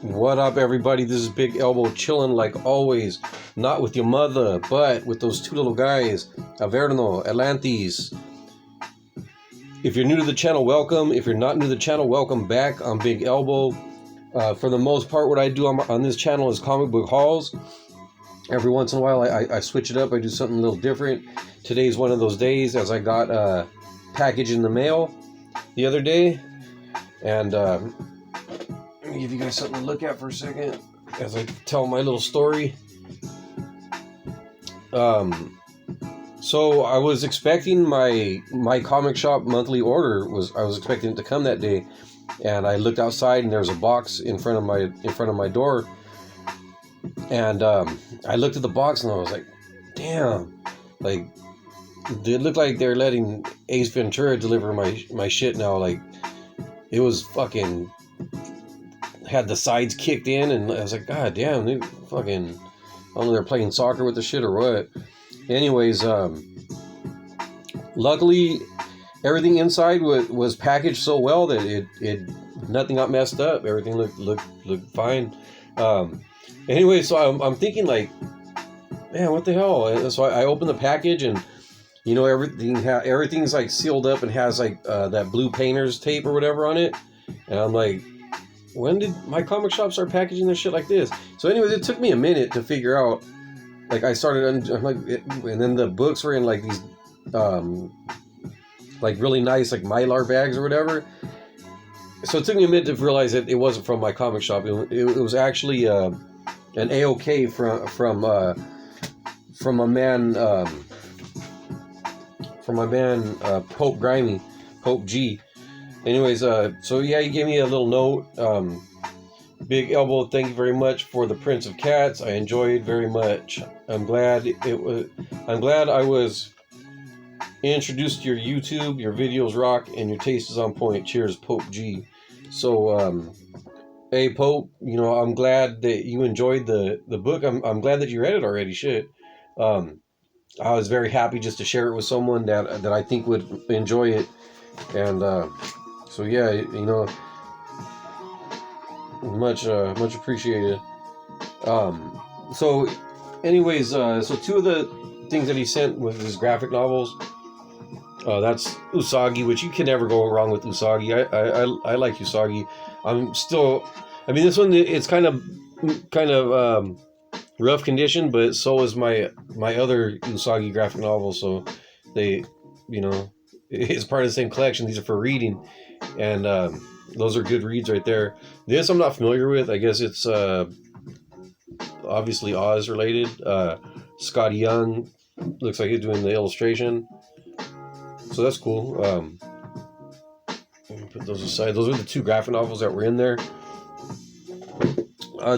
What up, everybody? This is Big Elbow chilling like always. Not with your mother, but with those two little guys, Averno, Atlantis. If you're new to the channel, welcome. If you're not new to the channel, welcome back. I'm Big Elbow. For the most part, what I do on this channel is comic book hauls. Every once in a while, I switch it up. I do something a little different. Today's one of those days, as I got a package in the mail the other day. And let me give you guys something to look at for a second as I tell my little story. So I was expecting my comic shop monthly order I was expecting it to come that day, and I looked outside and there was a box in front of my door, and I looked at the box and I was like, damn, like it looked like they're letting Ace Ventura deliver my shit now. Like it was fucking had the sides kicked in, and I was like, god damn, they fucking, I don't know, they're playing soccer with the shit or what. Anyways, luckily everything inside was packaged so well that it nothing got messed up. Everything looked fine. Anyway, so I'm thinking like, man, what the hell? And so I opened the package, and you know, everything's like sealed up and has like that blue painter's tape or whatever on it, and I'm like, when did my comic shop start packaging this shit like this? So anyways, it took me a minute to figure out. Like I started, I'm like, and then the books were in like these, like really nice like Mylar bags or whatever. So it took me a minute to realize that it wasn't from my comic shop. It was actually an AOK from my man Pope Grimy, Pope G. Anyways, so yeah, he gave me a little note. Big Elbow, thank you very much for the Prince of Cats. I enjoyed very much. I'm glad I was introduced to your YouTube. Your videos rock and your taste is on point. Cheers, Pope G. So, hey Pope, you know, I'm glad that you enjoyed the book. I'm glad that you read it already. Shit. I was very happy just to share it with someone that I think would enjoy it. And so yeah, you know, much appreciated. So anyways, so two of the things that he sent was his graphic novels. That's Usagi, which you can never go wrong with Usagi. I like Usagi. I mean, this one, it's kind of rough condition, but so is my other Usagi graphic novels. So they, you know, it's part of the same collection. These are for reading, and those are good reads right there. This I'm not familiar with. I guess it's obviously Oz related. Scotty Young looks like he's doing the illustration, so that's cool. Put those aside. Those are the two graphic novels that were in there.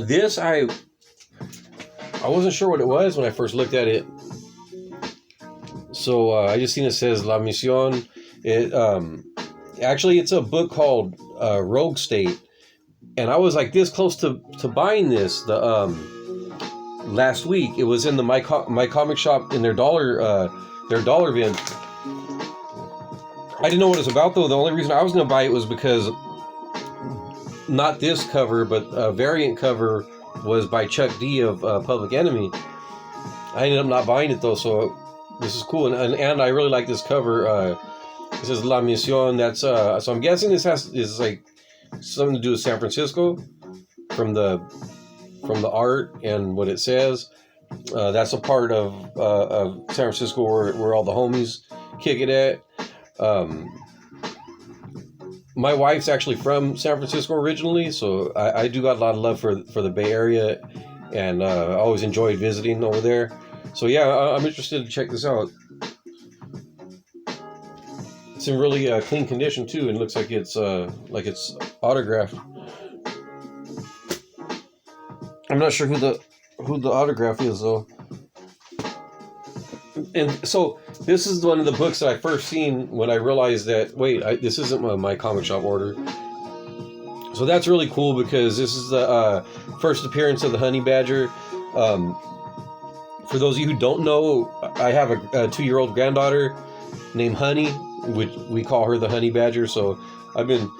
This I wasn't sure what it was when I first looked at it. So I just seen it says La Misión. Actually, it's a book called Rogue State, and I was like this close to buying this last week. It was in the my comic shop in their dollar bin. I didn't know what it was about though. The only reason I was going to buy it was because not this cover, but a variant cover was by Chuck D of Public Enemy. I ended up not buying it though, so this is cool, and I really like this cover. It says La Misión. That's so I'm guessing this is like something to do with San Francisco from the art and what it says. That's a part of San Francisco where all the homies kick it at. My wife's actually from San Francisco originally, so I do got a lot of love for the Bay Area, and I always enjoyed visiting over there. So yeah, I'm interested to check this out. It's in really clean condition too, and looks like it's autographed. I'm not sure who the autograph is though. And so this is one of the books that I first seen when I realized that this isn't my comic shop order. So that's really cool because this is the first appearance of the Honey Badger. For those of you who don't know, I have a 2-year-old granddaughter named Honey, which we call her the Honey Badger. So I've been,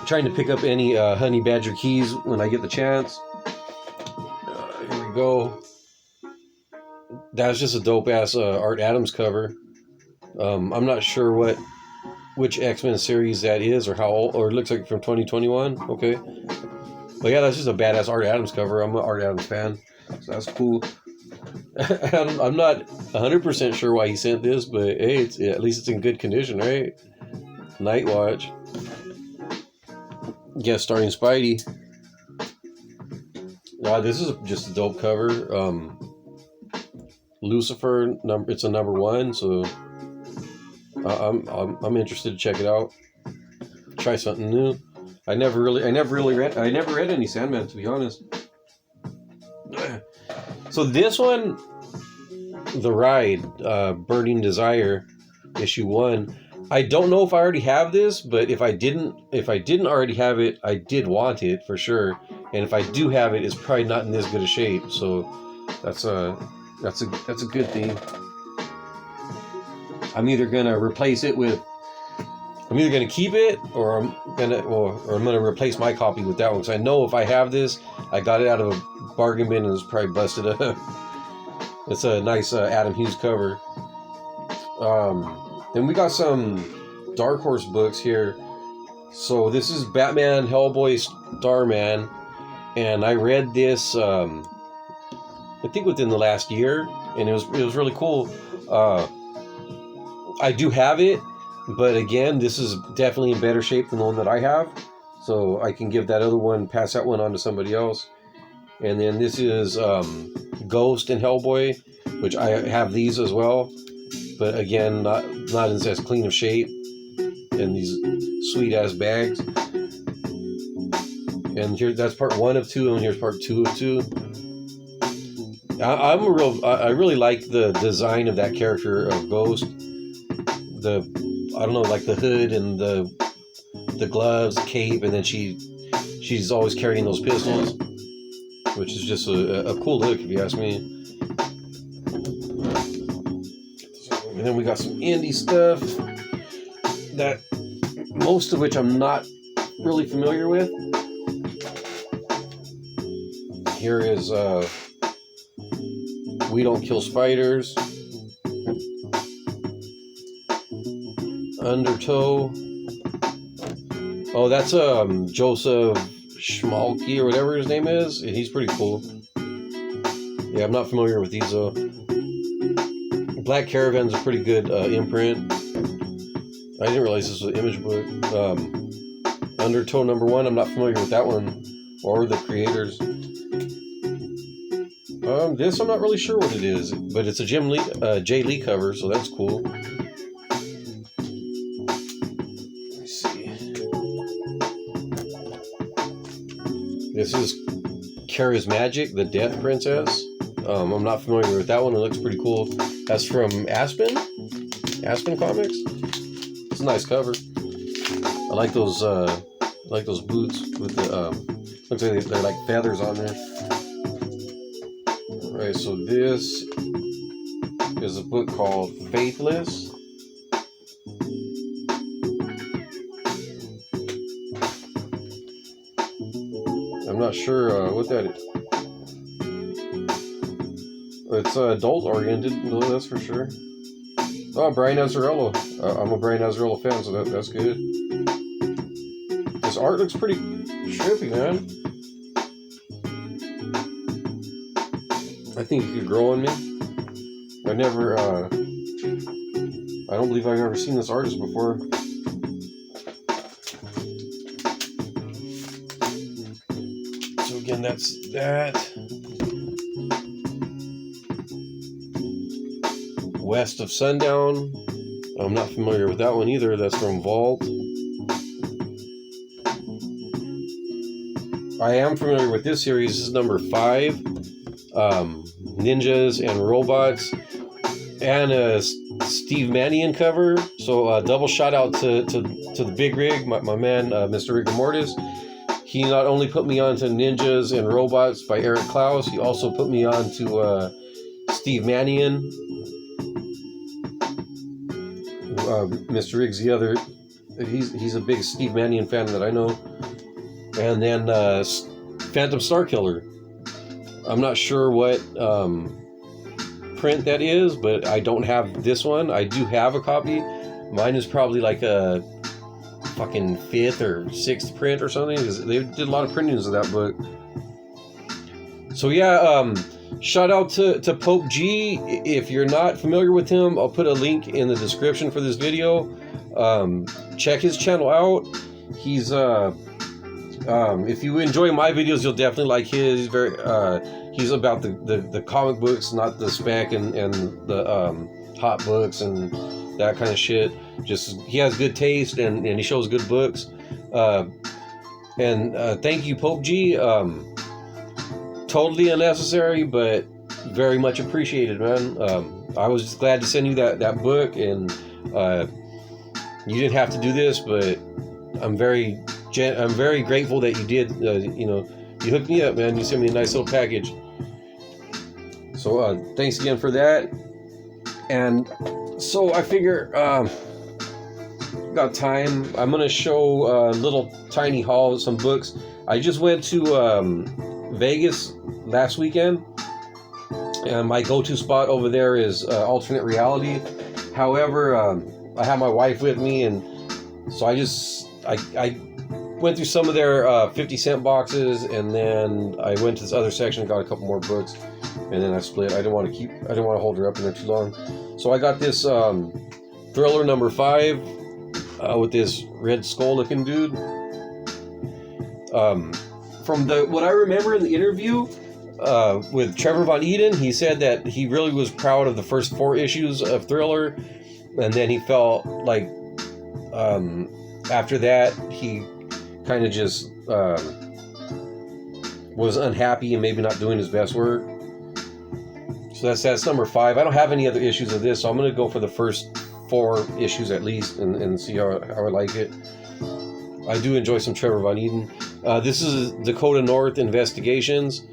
trying to pick up any Honey Badger keys when I get the chance. Here we go. That's just a dope-ass Art Adams cover. I'm not sure which X-Men series that is, or how old, or it looks like from 2021. Okay. But yeah, that's just a badass Art Adams cover. I'm an Art Adams fan, so that's cool. I'm not 100% sure why he sent this, but hey, at least it's in good condition, right? Night Watch. Guest starring Spidey. This is just a dope cover. Lucifer, it's a #1, so I'm interested to check it out. Try something new. I never read any Sandman, to be honest. So this one, The Ride, Burning Desire, issue 1. I don't know if I already have this, but if I didn't already have it, I did want it for sure. And if I do have it, it's probably not in this good a shape. So that's a good thing. I'm either gonna keep it, or I'm gonna replace my copy with that one, because I know if I have this, I got it out of a bargain bin and it's probably busted up. It's a nice Adam Hughes cover. Then we got some Dark Horse books here. So this is Batman, Hellboy, Starman, and I read this I think within the last year, and it was really cool. I do have it, but again, this is definitely in better shape than the one that I have, so I can give that other one, pass that one on to somebody else. And then this is Ghost and Hellboy, which I have these as well, but again, not in as clean of shape, and these sweet ass bags. And here, that's part 1 of 2, and here's part 2 of 2. I really like the design of that character of Ghost. Like the hood and the gloves, cape, and then she's always carrying those pistols, which is just a cool look, if you ask me. And then we got some indie stuff that most of which I'm not really familiar with. Here is We Don't Kill Spiders, Undertow. Oh, that's Joseph Schmalke or whatever his name is, and he's pretty cool. Yeah, I'm not familiar with these though. Black Caravan's a pretty good imprint. I didn't realize this was an image book. Undertow #1, I'm not familiar with that one or the creators. This I'm not really sure what it is, but it's a Jay Lee cover, so that's cool. Let's see. This is Charismagic, the Death Princess. I'm not familiar with that one. It looks pretty cool. That's from Aspen Comics. It's a nice cover. I like those boots with the looks like they're like feathers on there. Alright, so this is a book called Faithless. I'm not sure what that is. It's adult oriented, no, that's for sure. Oh, Brian Azzarello. I'm a Brian Azzarello fan, so that's good. This art looks pretty trippy, man. I think it could grow on me. I don't believe I've ever seen this artist before. So again, that's that. West of Sundown. I'm not familiar with that one either. That's from Vault. I am familiar with this series. This is #5. Ninjas and Robots. And a Steve Mannion cover. So double shout out to the Big Rig, my man, Mr. Rigor Mortis. He not only put me on to Ninjas and Robots by Eric Klaus, he also put me on to Steve Mannion. Mr. Riggs, the he's a big Steve Mannion fan that I know. And then Phantom Starkiller. I'm not sure what print that is, but I don't have this one. I do have a copy. Mine is probably like a fucking 5th or 6th print or something, because they did a lot of printings of that book. So yeah, shout out to Pope G. If you're not familiar with him, I'll put a link in the description for this video. Check his channel out. He's if you enjoy my videos, you'll definitely like his. He's about the comic books, not the spec and the hot books and that kind of shit. Just he has good taste and he shows good books. Thank you, Pope G. Totally unnecessary, but very much appreciated, man. I was just glad to send you that book, and you didn't have to do this, but I'm very grateful that you did. You hooked me up, man. You sent me a nice little package. So thanks again for that. And so I figure got time. I'm gonna show a little tiny haul of some books. I just went to Vegas last weekend, and my go-to spot over there is Alternate Reality. However, I have my wife with me, and so I went through some of their 50-cent boxes, and then I went to this other section and got a couple more books, and then I split. I didn't want to hold her up in there too long, so I got this Thriller number 5 with this Red Skull looking dude. From what I remember in the interview with Trevor Von Eden, he said that he really was proud of the first 4 issues of Thriller, and then he felt like after that he kind of just was unhappy and maybe not doing his best work. So that's number 5. I don't have any other issues of this, so I'm going to go for the first 4 issues at least and see how I like it. I do enjoy some Trevor Von Eden. This is Dakota North Investigations.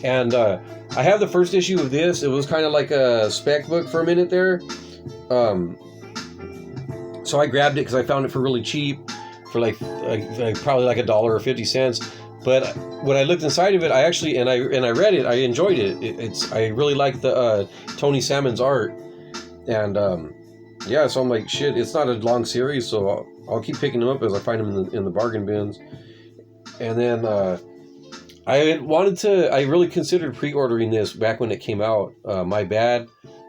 And I have the first issue of this. It was kind of like a spec book for a minute there. So I grabbed it because I found it for really cheap, for like probably like $1 or 50 cents. But when I looked inside of it, I actually and I read it. I enjoyed it. I really like the Tony Salmon's art, and yeah. So I'm like, shit. It's not a long series, so I'll keep picking them up as I find them in the bargain bins. And then I really considered pre-ordering this back when it came out. My bad.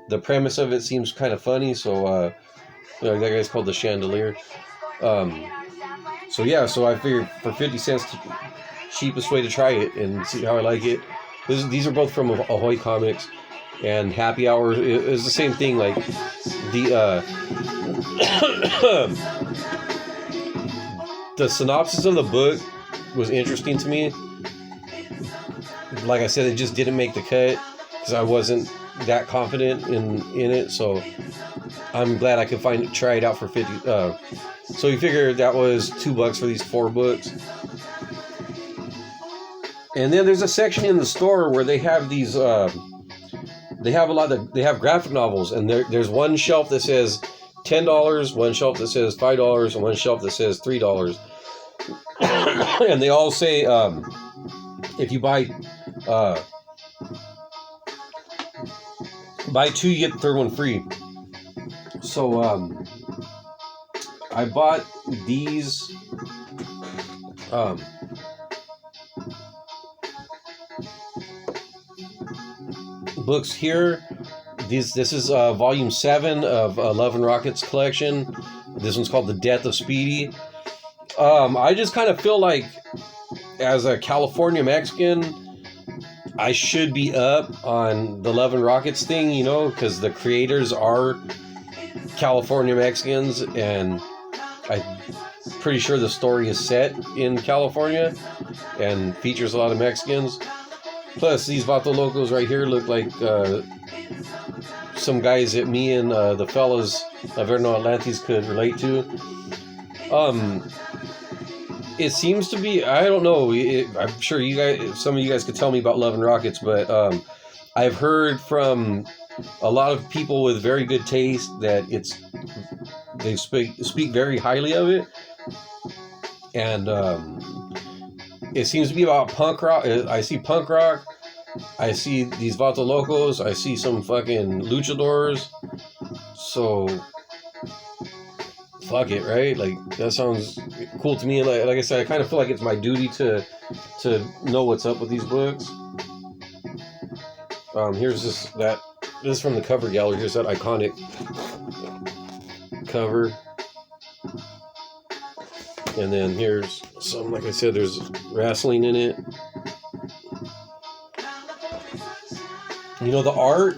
The premise of it seems kind of funny, so that guy's called The Chandelier. So yeah, so I figured for 50 cents, cheapest way to try it and see how I like it. These are both from Ahoy Comics, and Happy Hour is the same thing. Like the synopsis of the book was interesting to me. Like I said, it just didn't make the cut because I wasn't that confident in it. So I'm glad I could try it out for 50. So you figure that was $2 for these 4 books. And then there's a section in the store where they have these. They have graphic novels, and there's one shelf that says $10, one shelf that says $5, and one shelf that says $3. And they all say if you buy 2, you get the third one free. So I bought these books here. This is volume 7 of Love and Rockets collection. This one's called The Death of Speedy. I just kind of feel like, as a California Mexican, I should be up on the Love and Rockets thing, because the creators are California Mexicans, and I'm pretty sure the story is set in California and features a lot of Mexicans. Plus, these Vato Locos right here look like some guys that me and the fellas of Verno Atlantis could relate to. It seems to be, I don't know, I'm sure some of you guys could tell me about Love and Rockets, but I've heard from a lot of people with very good taste that it's they speak very highly of it, and it seems to be about punk rock. I see punk rock. I see these Vato Locos. I see some fucking luchadors. So, fuck it, right? Like, that sounds cool to me. Like I said, I kind of feel like it's my duty to know what's up with these books. Here's this is from the cover gallery. Here's that iconic cover. And then here's some, like I said, there's wrestling in it. You know, the art,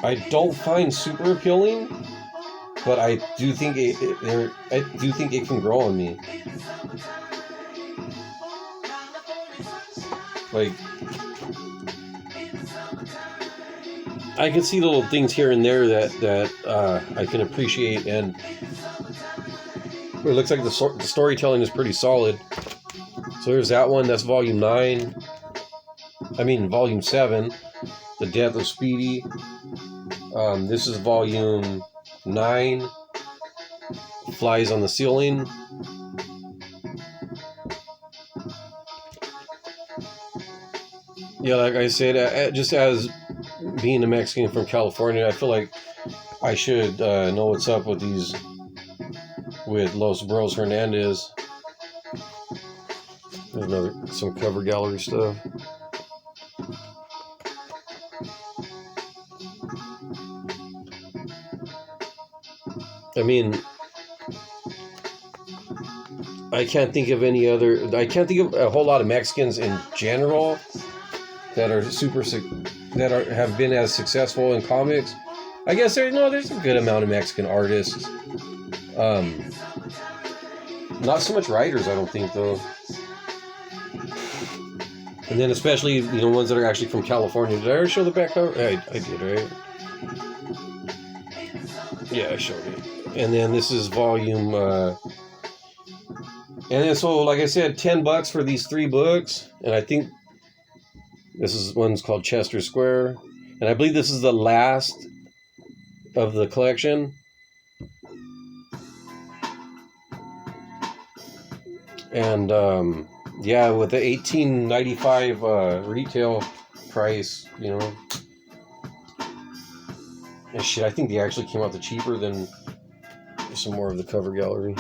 I don't find super appealing, but I do think it can grow on me. Like, I can see little things here and there that I can appreciate, and it looks like the storytelling is pretty solid. So there's that one. That's volume 7, The Death of Speedy. This is volume 9, Flies on the Ceiling. Yeah, like I said, just as being a Mexican from California, I feel like I should know what's up with Los Bros Hernandez. There's some cover gallery stuff. I mean, I can't think of a whole lot of Mexicans in general that are have been as successful in comics. I guess there's a good amount of Mexican artists. Not so much writers, I don't think, though. And then especially, ones that are actually from California. Did I ever show the back cover? I did, right? Yeah, I showed it. And then this is volume, and then so, like I said, $10 for these 3 books. And I think one's called Chester Square. And I believe this is the last of the collection. And, yeah, with the $18.95 retail price, and shit, I think they actually came out the cheaper than some more of the cover gallery.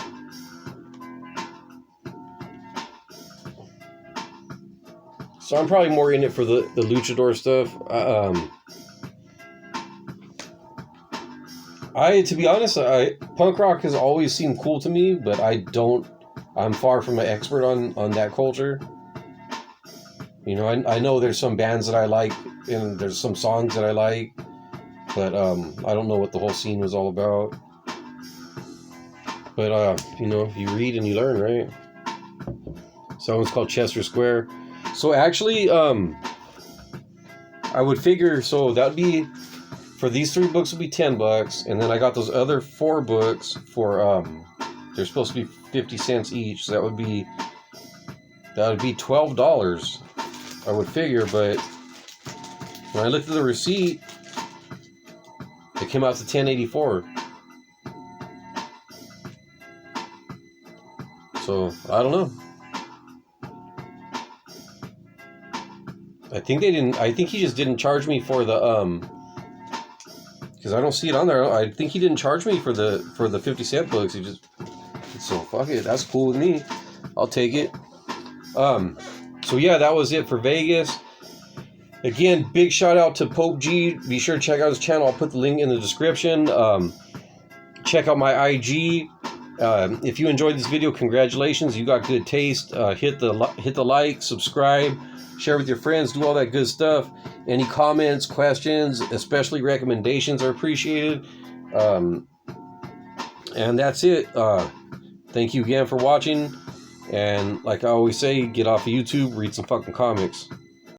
So I'm probably more in it for the luchador stuff. To be honest, punk rock has always seemed cool to me, but I'm far from an expert on that culture. I know there's some bands that I like, and there's some songs that I like, but I don't know what the whole scene was all about. But you read and you learn, right? So that one's called Chester Square. So actually, I would figure, so that'd be, for these 3 books would be $10, and then I got those other 4 books for they're supposed to be 50 cents each, so that would be $12, I would figure. But when I looked at the receipt, it came out to $10.84. So I don't know. I think he just didn't charge me for the because I don't see it on there. I think he didn't charge me for the 50-cent books. He just, so fuck it. That's cool with me. I'll take it. So yeah, that was it for Vegas. Again, big shout out to Pope G. Be sure to check out his channel. I'll put the link in the description. Check out my IG. If you enjoyed this video, congratulations. You got good taste. Hit the like, subscribe, share with your friends, do all that good stuff. Any comments, questions, especially recommendations are appreciated. And that's it. Thank you again for watching. And like I always say, get off of YouTube, read some fucking comics.